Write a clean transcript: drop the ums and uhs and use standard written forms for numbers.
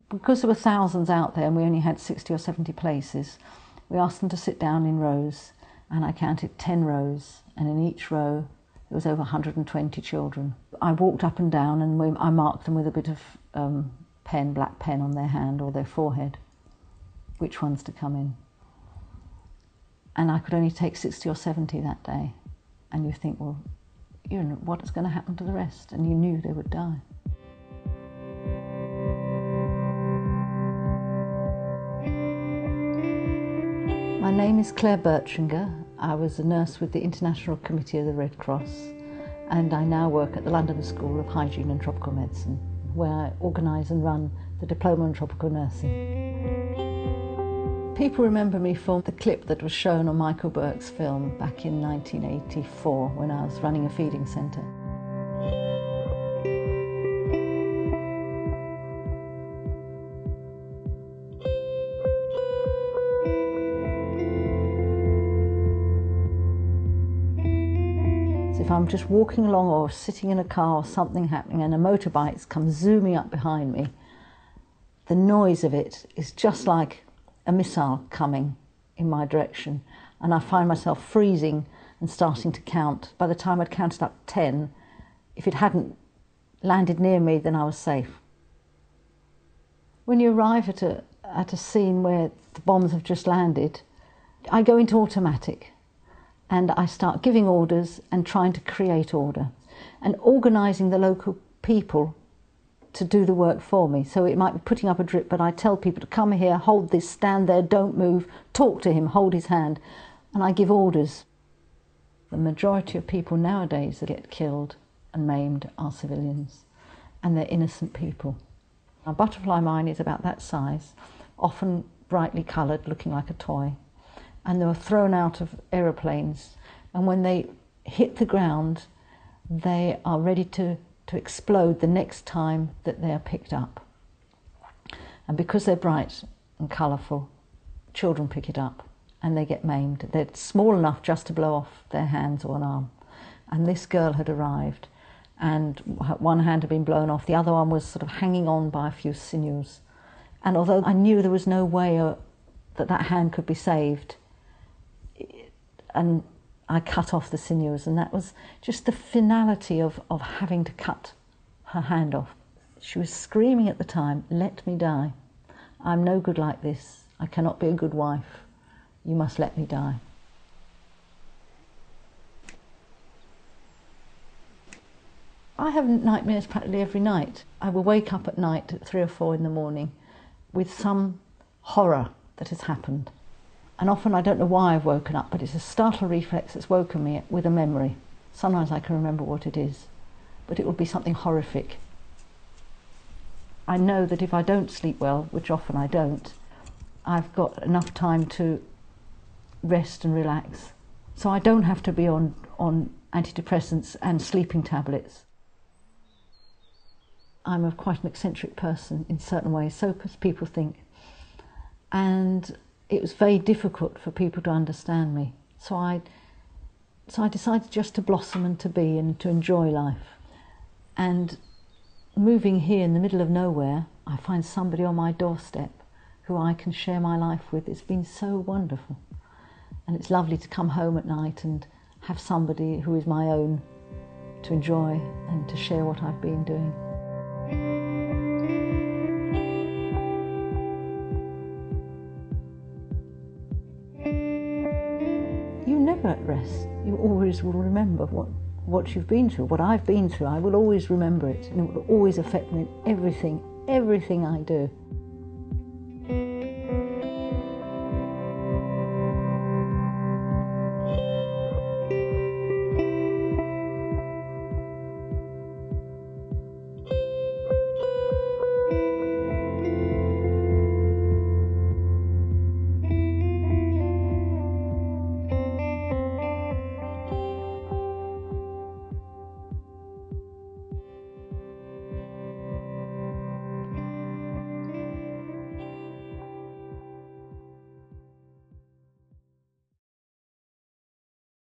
Because there were thousands out there and we only had 60 or 70 places, we asked them to sit down in rows, and I counted 10 rows, and in each row there was over 120 children. I walked up and down and I marked them with a bit of black pen on their hand or their forehead, which ones to come in. And I could only take 60 or 70 that day. And you think, well, you know, what's going to happen to the rest? And you knew they would die. My name is Claire Bertschinger. I was a nurse with the International Committee of the Red Cross, and I now work at the London School of Hygiene and Tropical Medicine, where I organise and run the Diploma in Tropical Nursing. People remember me for the clip that was shown on Michael Burke's film back in 1984 when I was running a feeding centre. If I'm just walking along or sitting in a car or something happening and a motorbike comes zooming up behind me, the noise of it is just like a missile coming in my direction, and I find myself freezing and starting to count. By the time I'd counted up 10, if it hadn't landed near me, then I was safe. When you arrive at a scene where the bombs have just landed, I go into automatic. And I start giving orders and trying to create order and organising the local people to do the work for me. So it might be putting up a drip, but I tell people to come here, hold this, stand there, don't move, talk to him, hold his hand, and I give orders. The majority of people nowadays that get killed and maimed are civilians, and they're innocent people. A butterfly mine is about that size, often brightly coloured, looking like a toy. And they were thrown out of aeroplanes, and when they hit the ground, they are ready to explode the next time that they are picked up. And because they're bright and colourful, children pick it up and they get maimed. They're small enough just to blow off their hands or an arm. And this girl had arrived, and one hand had been blown off, the other one was sort of hanging on by a few sinews. And although I knew there was no way that hand could be saved, and I cut off the sinews, and that was just the finality of having to cut her hand off. She was screaming at the time, "Let me die. I'm no good like this. I cannot be a good wife. You must let me die." I have nightmares practically every night. I will wake up at night at 3 or 4 in the morning with some horror that has happened. And often I don't know why I've woken up, but it's a startle reflex that's woken me with a memory. Sometimes I can remember what it is, but it will be something horrific. I know that if I don't sleep well, which often I don't, I've got enough time to rest and relax. So I don't have to be on antidepressants and sleeping tablets. I'm quite an eccentric person in certain ways, so people think. And it was very difficult for people to understand me. So I decided just to blossom and to be and to enjoy life. And moving here in the middle of nowhere, I find somebody on my doorstep who I can share my life with. It's been so wonderful. And it's lovely to come home at night and have somebody who is my own to enjoy and to share what I've been doing. You're never at rest. You always will remember what you've been through, what I've been through. I will always remember it, and it will always affect me in everything I do.